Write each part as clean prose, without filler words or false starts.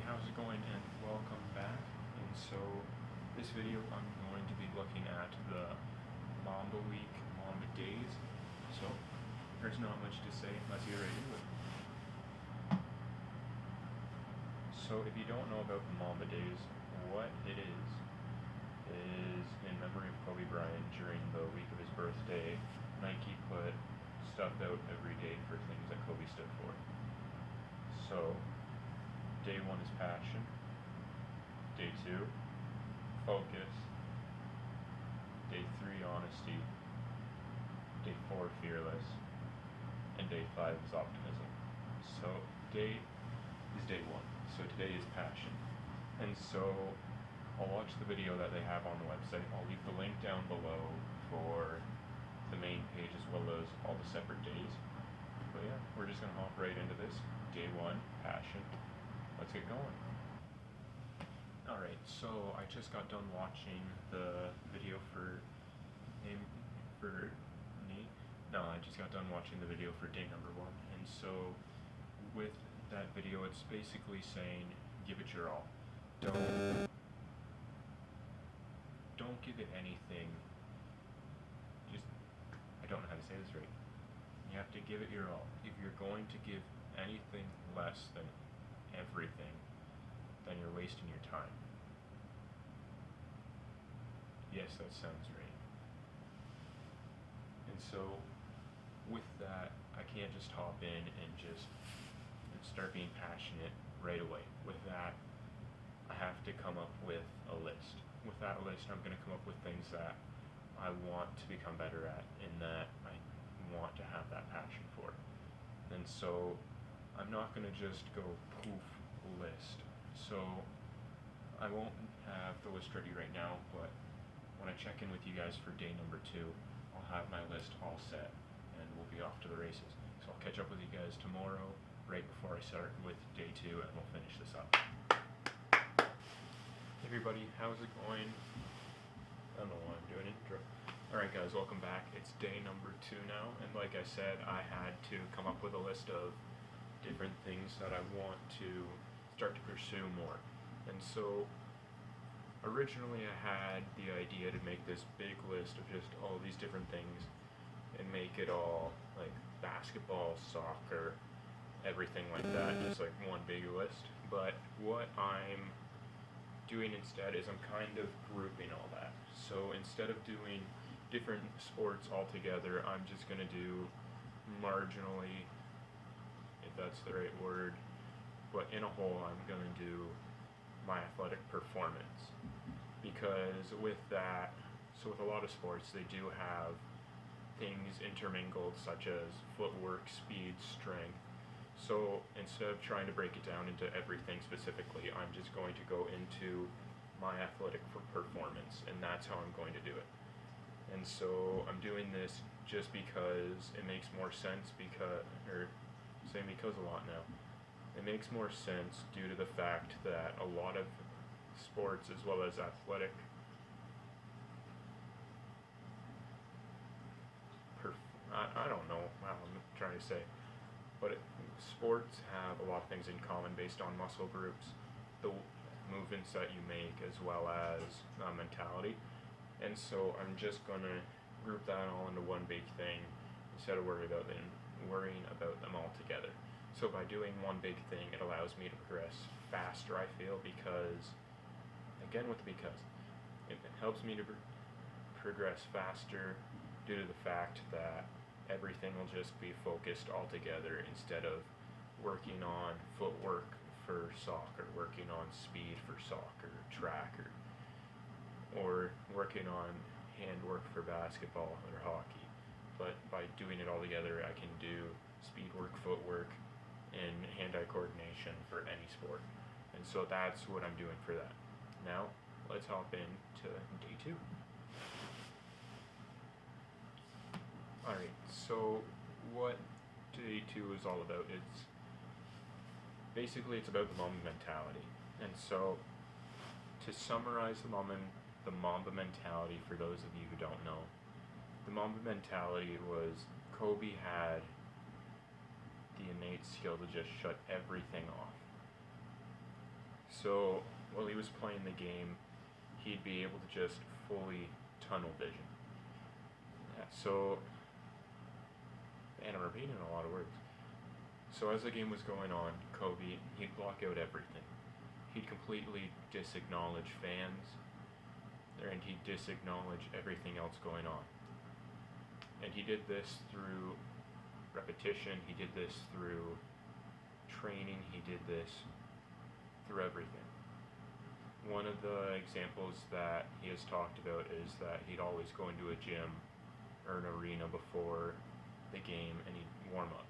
how's it going, and welcome back. And so this video I'm going to be looking at the Mamba week, Mamba days. So there's not much to say, let's get right into it. So if you don't know about the Mamba days, what it is in memory of Kobe Bryant. During the week of his birthday, Nike put stuff out every day for things that Kobe stood for. So day 1 is passion, day 2, focus, day 3, honesty, day 4, fearless, and day 5 is optimism. So day is day 1, so today is passion. And so I'll watch the video that they have on the website. I'll leave the link down below for the main page as well as all the separate days. But yeah, we're just going to hop right into this. Day 1, passion. Let's get going. Alright, so I just got done watching the video I just got done watching the video for day number 1. And so with that video, it's basically saying, give it your all. Don't give it anything. I don't know how to say this right. You have to give it your all. If you're going to give anything less than everything, then you're wasting your time. Yes, that sounds right. And so with that, I can't just hop in and just start being passionate right away. With that, I have to come up with a list. With that list, I'm going to come up with things that I want to become better at and that I want to have that passion for. And so I'm not going to just go poof list. So I won't have the list ready right now, but when I check in with you guys for day number 2, I'll have my list all set and we'll be off to the races. So I'll catch up with you guys tomorrow right before I start with day 2 and we'll finish this up. Hey everybody, how's it going? I don't know why I'm doing an intro. Alright guys, welcome back. It's day number 2 now, and like I said, I had to come up with a list of different things that I want to start to pursue more. And so originally I had the idea to make this big list of just all these different things and make it all like basketball, soccer, everything like that, just like one big list. But what I'm doing instead is I'm kind of grouping all that. So instead of doing different sports altogether, I'm just going to do marginally, if that's the right word, but in a whole I'm going to do my athletic performance. Because with that, so with a lot of sports, they do have things intermingled such as footwork, speed, strength. So instead of trying to break it down into everything specifically, I'm just going to go into my athletic performance, and that's how I'm going to do it. And so I'm doing this just because it makes more sense because a lot now. It makes more sense due to the fact that a lot of sports as well as athletic I don't know what I'm trying to say, but sports have a lot of things in common based on muscle groups, the movements that you make, as well as mentality. And so I'm just going to group that all into one big thing instead of worrying about them all together. So by doing one big thing, it allows me to progress faster, I feel, because it helps me to progress faster due to the fact that everything will just be focused all together instead of working on footwork for soccer, working on speed for soccer, track, or working on handwork for basketball or hockey. But by doing it all together, I can do speed work, footwork, and hand-eye coordination for any sport. And so that's what I'm doing for that. Now, let's hop into day 2. Alright, so what day 2 is all about is basically it's about the Mamba mentality. And so to summarize the Mamba mentality for those of you who don't know, the Mamba mentality was Kobe had the innate skill to just shut everything off. So while he was playing the game, he'd be able to just fully tunnel vision. Yeah, so, and I'm repeating a lot of words. So as the game was going on, Kobe, he'd block out everything. He'd completely disacknowledge fans, and he'd disacknowledge everything else going on. And he did this through repetition, he did this through training, he did this through everything. One of the examples that he has talked about is that he'd always go into a gym or an arena before the game and he'd warm up.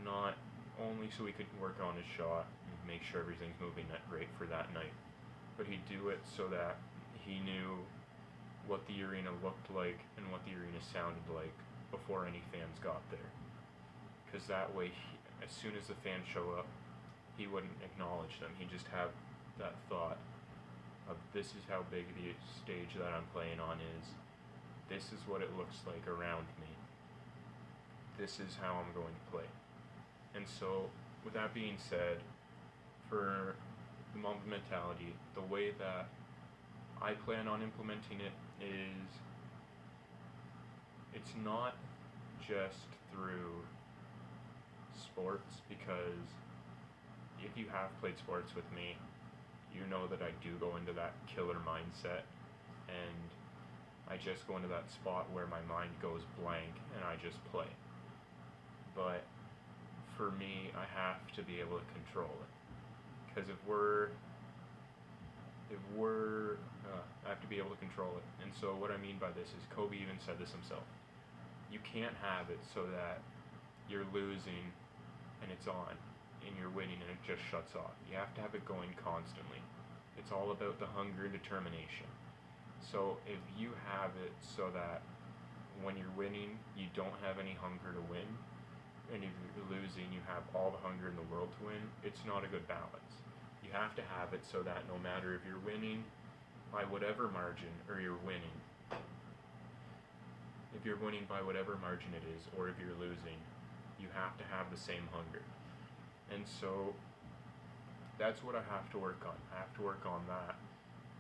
Not only so he could work on his shot and make sure everything's moving great for that night, but he'd do it so that he knew what the arena looked like and what the arena sounded like before any fans got there. Because that way, as soon as the fans show up, he wouldn't acknowledge them. He'd just have that thought of, this is how big the stage that I'm playing on is. This is what it looks like around me. This is how I'm going to play. And so, with that being said, for the Mamba mentality, the way that I plan on implementing it is, it's not just through sports, because if you have played sports with me, you know that I do go into that killer mindset, and I just go into that spot where my mind goes blank and I just play. But for me, I have to be able to control it, because I have to be able to control it. And so what I mean by this is, Kobe even said this himself. You can't have it so that you're losing and it's on, and you're winning and it just shuts off. You have to have it going constantly. It's all about the hunger and determination. So if you have it so that when you're winning, you don't have any hunger to win, and if you're losing, you have all the hunger in the world to win, it's not a good balance. You have to have it so that no matter if you're winning by whatever margin, or you're winning, if you're winning by whatever margin it is, or if you're losing, you have to have the same hunger. And so that's what I have to work on. I have to work on that,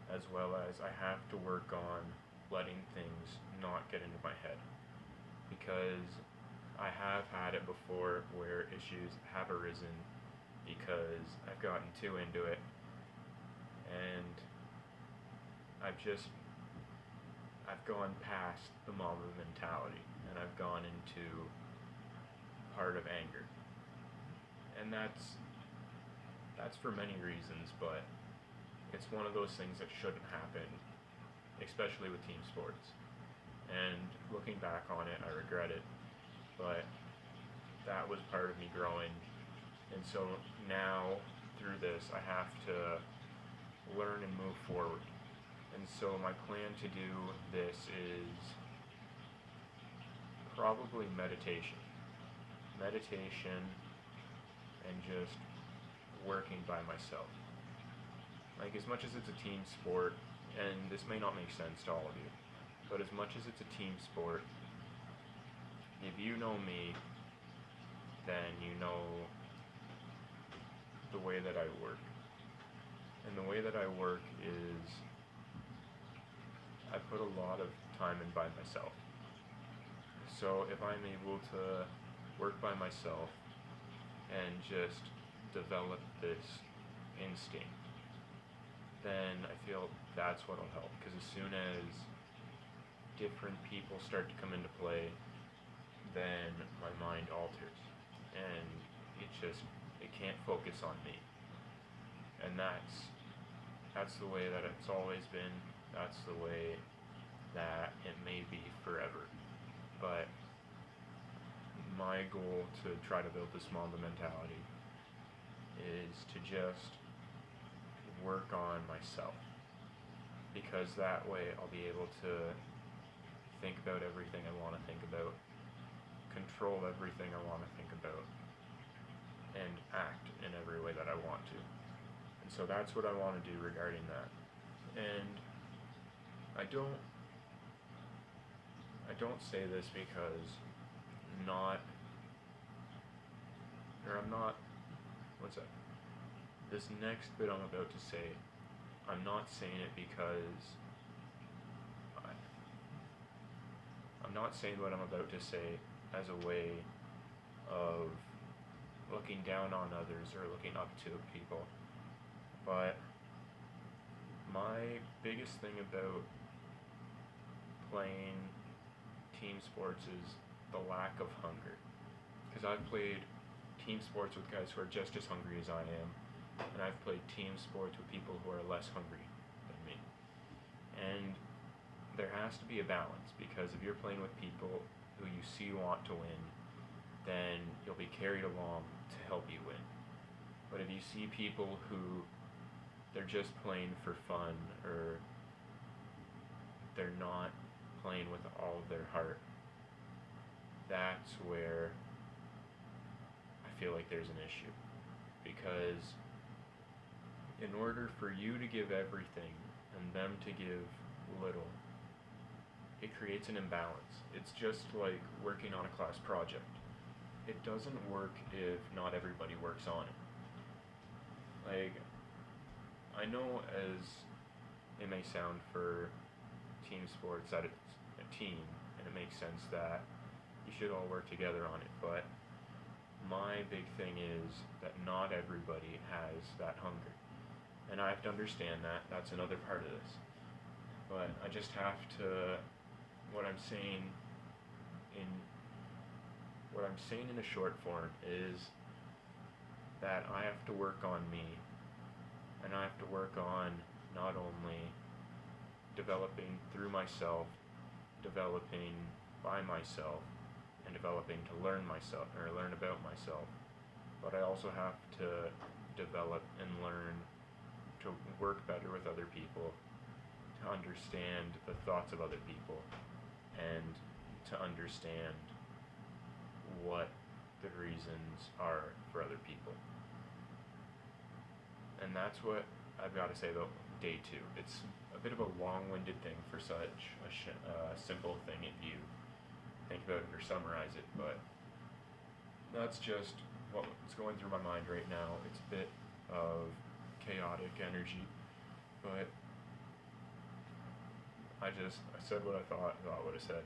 as well as I have to work on letting things not get into my head. Because I have had it before where issues have arisen because I've gotten too into it, and I've gone past the Mamba mentality, and I've gone into part of anger. And that's for many reasons, but it's one of those things that shouldn't happen, especially with team sports. And looking back on it, I regret it, but that was part of me growing. And so now, through this, I have to learn and move forward. And so my plan to do this is probably meditation. Meditation and just working by myself. Like, as much as it's a team sport, and this may not make sense to all of you, but as much as it's a team sport, if you know me, then you know the way that I work. And the way that I work is, I put a lot of time in by myself. So if I'm able to work by myself and just develop this instinct, then I feel that's what'll help. Because as soon as different people start to come into play, then my mind alters, and it can't focus on me. And that's the way that it's always been. That's the way that it may be forever. But my goal to try to build this Mamba mentality is to just work on myself, because that way I'll be able to think about everything I want to think about, control everything I want to think about, and act in every way that I want to. And so that's what I want to do regarding that. And I don't say this because I'm not this next bit I'm about to say, I'm not saying it because I'm not saying what I'm about to say as a way of looking down on others or looking up to people, but my biggest thing about playing team sports is the lack of hunger. Because I've played team sports with guys who are just as hungry as I am, and I've played team sports with people who are less hungry than me. And there has to be a balance, because if you're playing with people who you see want to win, then you'll be carried along to help you win. But if you see people who they're just playing for fun, or they're not playing with all of their heart, that's where I feel like there's an issue. Because in order for you to give everything and them to give little, it creates an imbalance. It's just like working on a class project. It doesn't work if not everybody works on it. Like, I know as it may sound for team sports that it's a team, and it makes sense that you should all work together on it, but my big thing is that not everybody has that hunger. And I have to understand that. That's another part of this. But I just have to, what I'm saying in a short form is that I have to work on me, and I have to work on not only developing through myself, developing by myself, and developing to learn myself or learn about myself, but I also have to develop and learn to work better with other people, to understand the thoughts of other people, and to understand what the reasons are for other people. And that's what I've got to say about day 2. It's a bit of a long-winded thing for such a simple thing if you think about it or summarize it, but that's just what's going through my mind right now. It's a bit of chaotic energy, but I said what I thought what I said,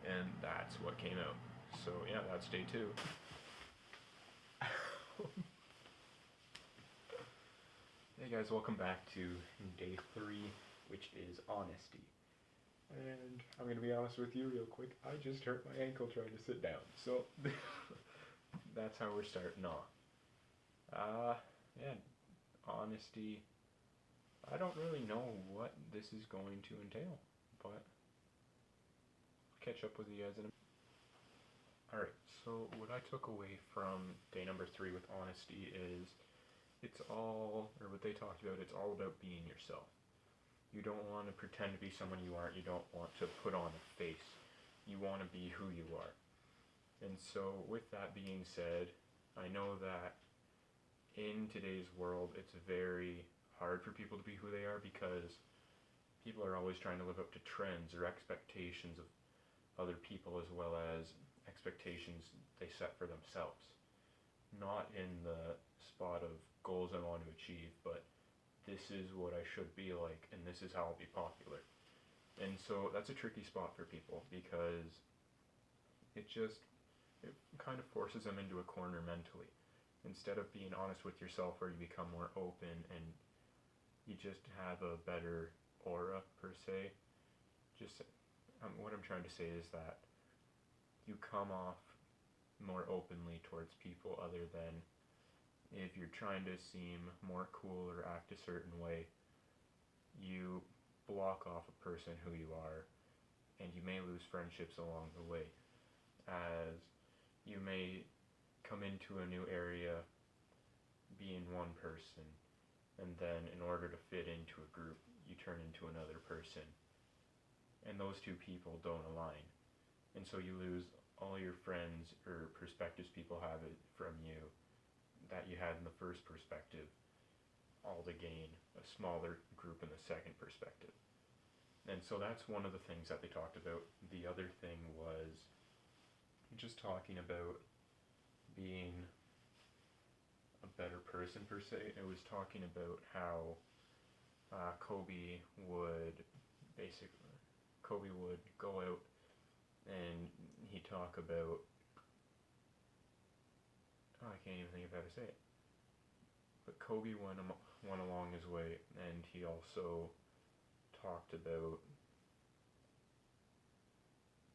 and that's what came out. So yeah, that's day 2. Hey guys, welcome back to day 3, which is honesty. And I'm going to be honest with you real quick, I just hurt my ankle trying to sit down, so that's how we're starting off. Yeah, honesty, I don't really know what this is going to entail, but I'll catch up with you guys in a minute. Alright, so what I took away from day number 3 with honesty is it's all about being yourself. You don't want to pretend to be someone you aren't. You don't want to put on a face. You want to be who you are. And so with that being said, I know that in today's world it's very hard for people to be who they are, because people are always trying to live up to trends or expectations of other people, as well as expectations they set for themselves. Not in the spot of goals I want to achieve, but this is what I should be like, and this is how I'll be popular. And so that's a tricky spot for people, because it kind of forces them into a corner mentally. Instead of being honest with yourself, where you become more open and you just have a better aura, per se. What I'm trying to say is that you come off more openly towards people, other than if you're trying to seem more cool or act a certain way, you block off a person who you are, and you may lose friendships along the way, as you may come into a new area being one person, and then in order to fit into a group, you turn into another person, and those two people don't align, and so you lose all your friends or perspectives people have it from you that you had in the first perspective, all to gain a smaller group in the second perspective. And so that's one of the things that they talked about. The other thing was just talking about being a better person per se. It was talking about how Kobe would basically Kobe would go out and he'd talk about I can't even think of how to say it. But Kobe went along his way, and he also talked about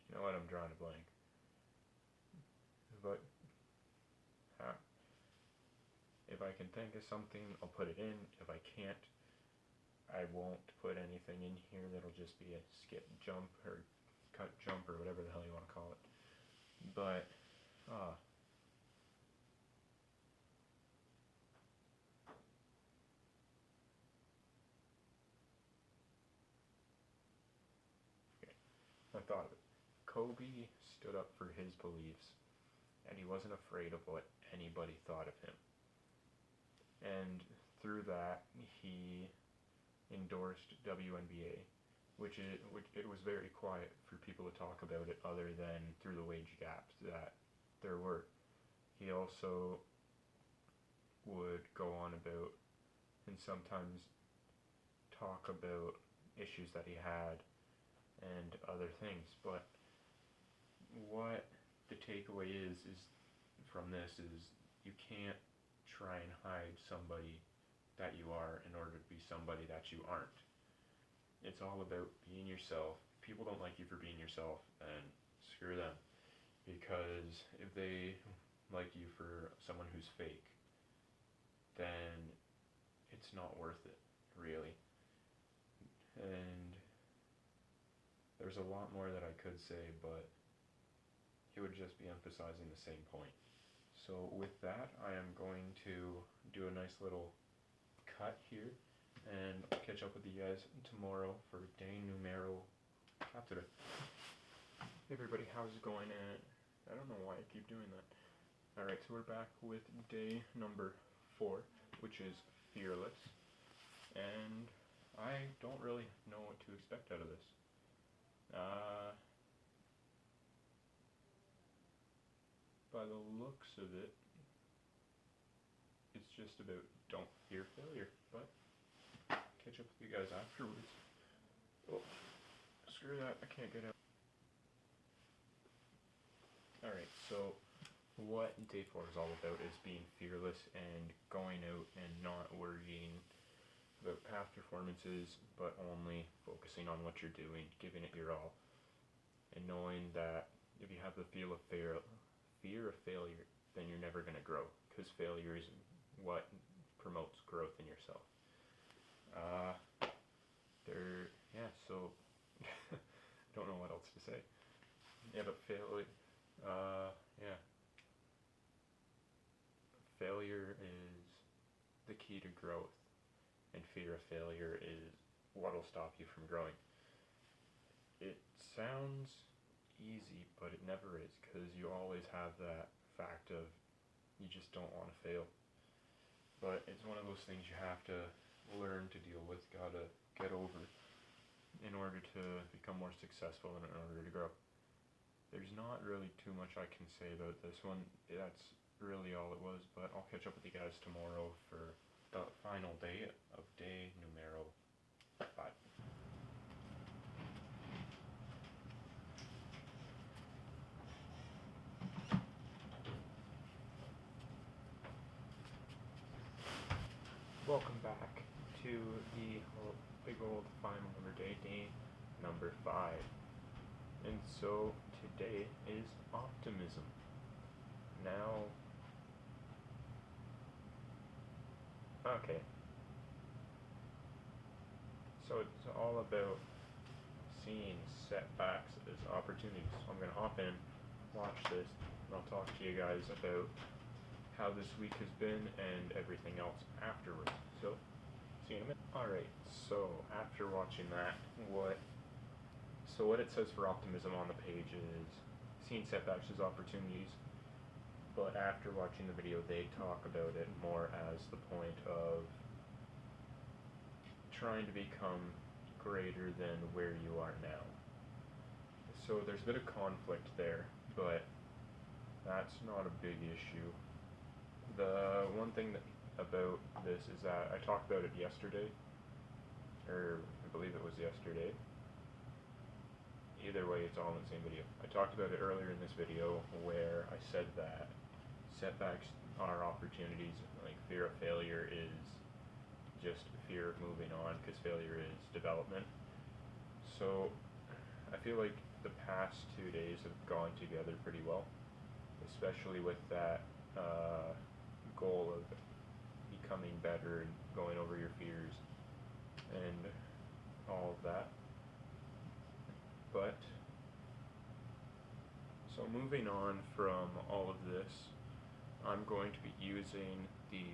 you know what I'm drawing a blank. But uh, if I can think of something, I'll put it in. If I can't, I won't put anything in here. That'll just be a skip jump or cut jump or whatever the hell you want to call it. But okay, I thought of it. Kobe stood up for his beliefs, and he wasn't afraid of what anybody thought of him. And through that, he endorsed WNBA, which it was very quiet for people to talk about it, other than through the wage gaps that there were. He also would go on about and sometimes talk about issues that he had and other things. But what the takeaway is from this is you can't try and hide somebody that you are in order to be somebody that you aren't. It's all about being yourself. If people don't like you for being yourself, then screw them. Because if they like you for someone who's fake, then it's not worth it, really. And there's a lot more that I could say, but it would just be emphasizing the same point. So with that, I am going to do a nice little cut here, and I'll catch up with you guys tomorrow for day numero 4. Hey everybody, how's it going? I don't know why I keep doing that. Alright, so we're back with day number 4, which is fearless. And I don't really know what to expect out of this. By the looks of it, it's just about don't fear failure, but catch up with you guys afterwards. Oh, screw that, I can't get out. Alright, so what day 4 is all about is being fearless and going out and not worrying about past performances, but only focusing on what you're doing, giving it your all, and knowing that if you have the fear of failure, then you're never going to grow, because failure is what promotes growth in yourself. So don't know what else to say. Yeah, but failure is the key to growth, and fear of failure is what'll stop you from growing. It sounds easy, but it never is, because you always have that fact of you just don't want to fail. But it's one of those things you have to learn to deal with, gotta get over in order to become more successful and in order to grow. There's not really too much I can say about this one. That's really all it was, but I'll catch up with you guys tomorrow for the final day of day numero 5. Welcome back to the big old final number day number 5. And so today is optimism. Now, okay. So it's all about seeing setbacks as opportunities. So I'm going to hop in, watch this, and I'll talk to you guys about how this week has been and everything else afterwards. So, see you in a minute. Alright, so after watching that, what it says for optimism on the page is seeing setbacks as opportunities, but after watching the video, they talk about it more as the point of trying to become greater than where you are now. So there's a bit of conflict there, but that's not a big issue. The one thing that about this is that I talked about it yesterday, or I believe it was yesterday. Either way, it's all in the same video. I talked about it earlier in this video where I said that setbacks are opportunities. Like, fear of failure is just fear of moving on, because failure is development. So I feel like the past 2 days have gone together pretty well, especially with that goal of becoming better and going over your fears and all of that. But so moving on from all of this, I'm going to be using the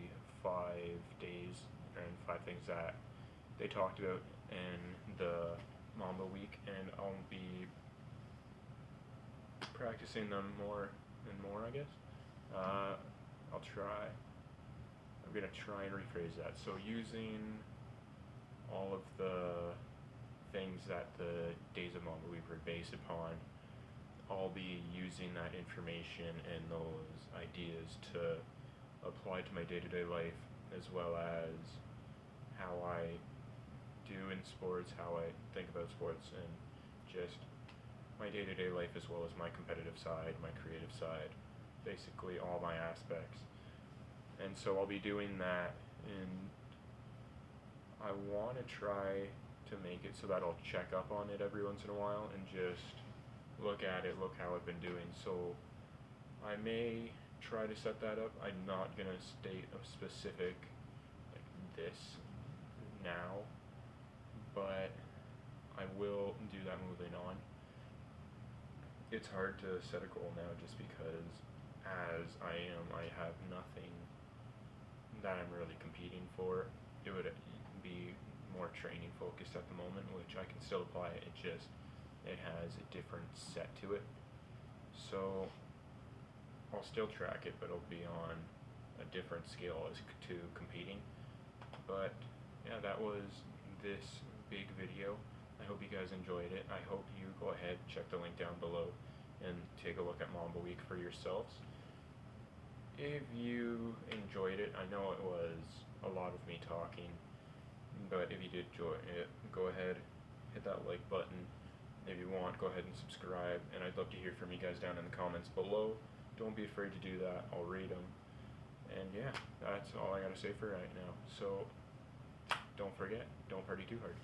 5 days and 5 things that they talked about in the Mamba week, and I'll be practicing them more and more, I guess. I'm gonna try and rephrase that. So using all of the things that the days of Mamba week were based upon, I'll be using that information and those ideas to apply to my day-to-day life, as well as how I do in sports, how I think about sports, and just my day-to-day life, as well as my competitive side, my creative side, basically all my aspects. And so I'll be doing that, and I want to try to make it so that I'll check up on it every once in a while and just look at it, look how I've been doing. So I may try to set that up. I'm not going to state a specific, like, this now, but I will do that moving on. It's hard to set a goal now just because as I have nothing that I'm really competing for. It would be more training focused at the moment, which I can still apply. It has a different set to it. So I'll still track it, but it'll be on a different scale as to competing. But yeah, that was this big video. I hope you guys enjoyed it. I hope you go ahead, check the link down below, and take a look at Mamba Week for yourselves. If you enjoyed it, I know it was a lot of me talking, but if you did enjoy it, go ahead, hit that like button. If you want, go ahead and subscribe, and I'd love to hear from you guys down in the comments below. Don't be afraid to do that, I'll read them. And yeah, that's all I gotta say for right now. So don't forget, don't party too hard.